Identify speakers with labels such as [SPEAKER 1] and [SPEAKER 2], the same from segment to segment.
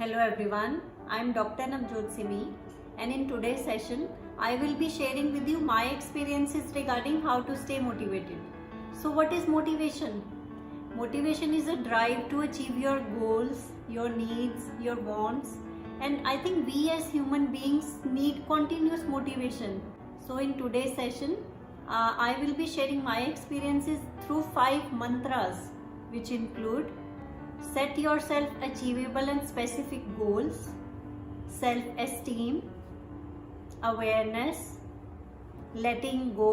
[SPEAKER 1] Hello everyone, I am Dr. Navjot Simi, and in today's session I will be sharing with you my experiences regarding how to stay motivated. So what is motivation? Motivation is a drive to achieve your goals, your needs, your wants, and I think we as human beings need continuous motivation. So in today's session I will be sharing my experiences through 5 mantras, which include: set yourself achievable and specific goals, self-esteem, awareness, letting go,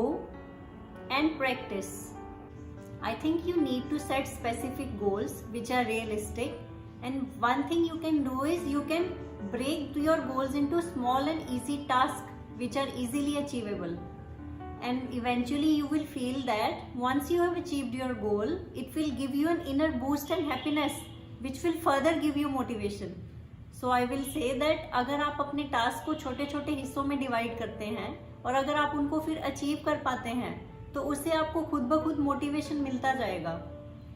[SPEAKER 1] and practice. I think you need to set specific goals which are realistic, and one thing you can do is you can break your goals into small and easy tasks which are easily achievable. And eventually you will feel that once you have achieved your goal, it will give you an inner boost and happiness which will further give you motivation. So I will say that अगर आप अपने task को छोटे छोटे हिस्सों में divide करते हैं और अगर आप उनको फिर अचीव कर पाते हैं तो उससे आपको खुद ब खुद मोटिवेशन मिलता जाएगा.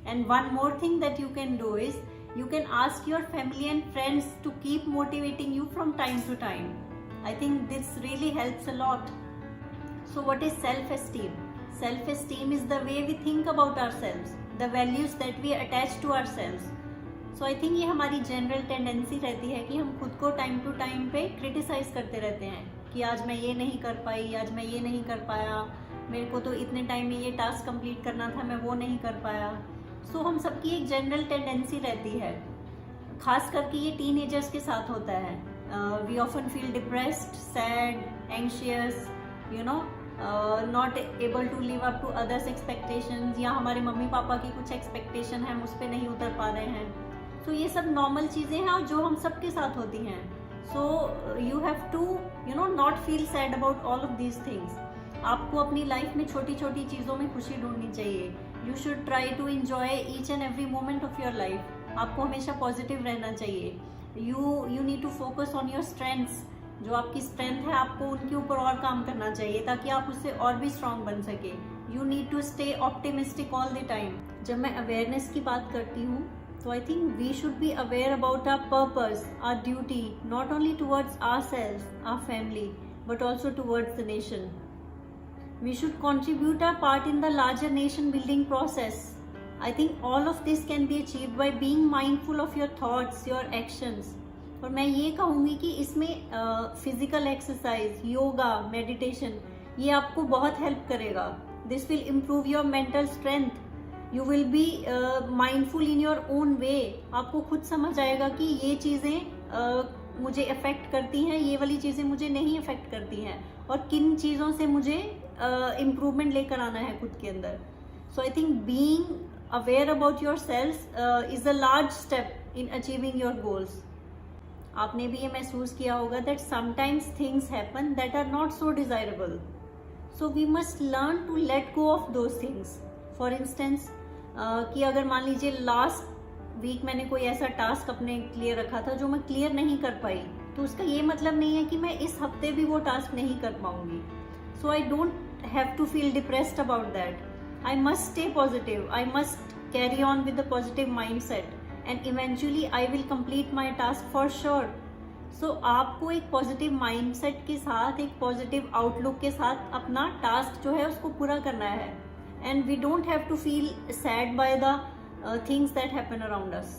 [SPEAKER 1] And one more thing that you can do is you can ask your family and friends to keep motivating you from time to time. I think this really helps a lot. So what is self-esteem? Self-esteem is the way we think about ourselves, the values that we attach to ourselves. So I think ये हमारी general tendency रहती है कि हम खुद को time to time पे criticise करते रहते हैं कि आज मैं ये नहीं कर पाई, आज मैं ये नहीं कर पाया, मेरे को तो इतने टाइम में ये टास्क कंप्लीट करना था, मैं वो नहीं कर पाया. सो हम सबकी एक जनरल टेंडेंसी रहती है, खास करके ये टीनेजर्स के साथ होता है. We often feel depressed, sad, anxious, not able to live up to others expectations, या हमारे मम्मी पापा की कुछ एक्सपेक्टेशन है हम उस पर नहीं उतर पा रहे हैं. तो ये सब नॉर्मल चीज़ें हैं और जो हम सबके साथ होती हैं. So you have to not feel sad about all of these things. आपको अपनी लाइफ में छोटी छोटी चीज़ों में खुशी ढूंढनी चाहिए. You should try to enjoy each and every moment of your life. आपको हमेशा पॉजिटिव रहना चाहिए. You need to focus on your strengths. जो आपकी स्ट्रेंथ है आपको उनके ऊपर और काम करना चाहिए ताकि आप उससे और भी स्ट्रांग बन सके. You need to stay optimistic all the time. जब मैं अवेयरनेस की बात करती हूँ तो I think we should be aware about our purpose, our duty, not only towards ourselves, our family, but also towards the nation. We should contribute our part in the larger nation building process. I think all of this can be achieved by being mindful of your thoughts, your actions. और मैं ये कहूँगी कि इसमें physical exercise, yoga, meditation ये आपको बहुत help करेगा. This will improve your mental strength. You will be mindful in your own way. आपको खुद समझ आएगा कि ये चीज़ें मुझे अफेक्ट करती हैं, ये वाली चीज़ें मुझे नहीं अफेक्ट करती हैं, और किन चीज़ों से मुझे इम्प्रूवमेंट लेकर आना है खुद के अंदर. So I think being aware about yourself is a large step in achieving your goals. आपने भी ये महसूस किया होगा that sometimes things happen that are not so desirable. So we must learn to let go of those things. For instance कि अगर मान लीजिए लास्ट वीक मैंने कोई ऐसा टास्क अपने क्लियर रखा था जो मैं क्लियर नहीं कर पाई, तो उसका ये मतलब नहीं है कि मैं इस हफ्ते भी वो टास्क नहीं कर पाऊंगी. So I don't have to feel depressed about that. I must stay positive. I must carry on with the positive mindset and eventually I will complete my task for sure. So आपको एक positive mindset के साथ, एक positive outlook के साथ अपना task जो है उसको पूरा करना है. And we don't have to feel sad by the things that happen around us.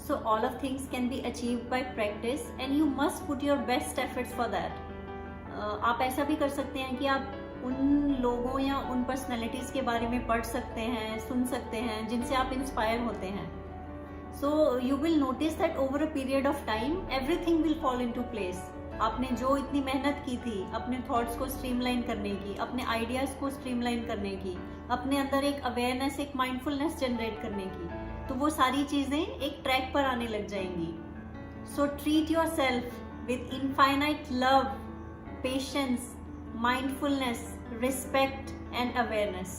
[SPEAKER 1] So all of things can be achieved by practice and you must put your best efforts for that. आप ऐसा भी कर सकते हैं कि आप उन लोगों या उन पर्सनैलिटीज़ के बारे में पढ़ सकते हैं, सुन सकते हैं जिनसे आप इंस्पायर होते हैं. So you will notice that over a period of time everything will fall into place. आपने जो इतनी मेहनत की थी अपने थॉट्स को स्ट्रीमलाइन करने की, अपने आइडियाज को स्ट्रीमलाइन करने की, अपने अंदर एक अवेयरनेस, एक माइंडफुलनेस जनरेट करने की, तो वो सारी चीज़ें एक ट्रैक पर आने लग जाएंगी. So treat your self with infinite love, patience, mindfulness, respect and awareness.